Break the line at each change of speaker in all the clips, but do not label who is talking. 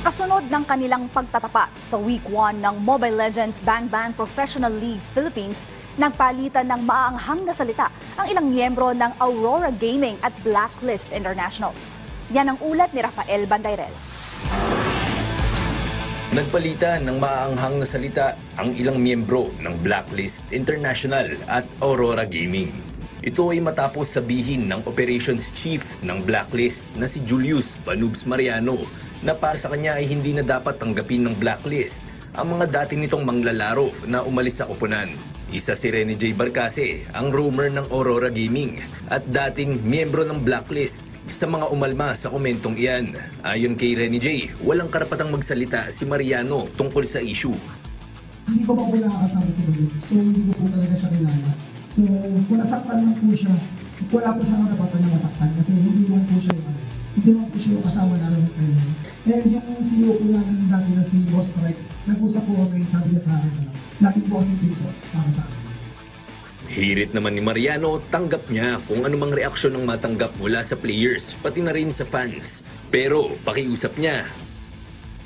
Kasunod ng kanilang pagtatapat sa Week 1 ng Mobile Legends Bang Bang Professional League Philippines, nagpalitan ng maaanghang na salita ang ilang miyembro ng Aurora Gaming at Blacklist International. Yan ang ulat ni Rafael Bandayrel.
Nagpalitan ng maaanghang na salita ang ilang miyembro ng Blacklist International at Aurora Gaming. Ito ay matapos sabihin ng Operations Chief ng Blacklist na si Julius Banubs Mariano na para sa kanya ay hindi na dapat tanggapin ng Blacklist ang mga dati nitong manglalaro na umalis sa koponan. Isa si Rene J. Barcase, ang roamer ng Aurora Gaming at dating miyembro ng Blacklist sa mga umalma sa komentong iyan. Ayon kay Rene J., walang karapatang magsalita si Mariano tungkol sa issue.
Hindi ko pa po nakakasama si Rene, so hindi ko po talaga siya kilala. So kung nasaktan lang po siya, wala po siya karapatan na masaktan kasi hindi lang po siya yung kasama namin ngayon. And yung CEO po namin dati na si Boss Mike, nag-usap po kami, sabi niya sa akin na laging positive po para sa akin.
Hirit naman ni Mariano, tanggap niya kung anumang reaksyon ang matanggap mula sa players, pati na rin sa fans. Pero pakiusap niya,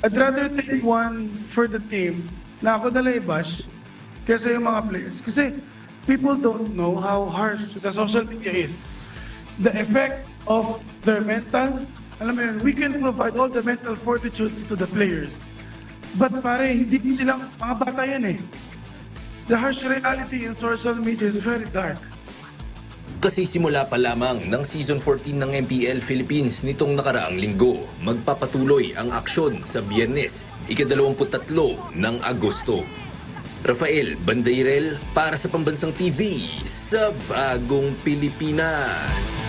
I'd rather take one for the team na ako nila i-bash kaysa yung mga players. Kasi people don't know how harsh the social media is. The effect of their mental, alam mo yun, we can provide all the mental fortitude to the players. But pare, hindi silang mga bata yan eh. The harsh reality in social media is very dark.
kasi simula pa lamang ng Season 14 ng MPL Philippines nitong nakaraang linggo, magpapatuloy ang aksyon sa Biyernes, ika-23 ng Agosto. Rafael Bandayrel para sa Pambansang TV sa Bagong Pilipinas.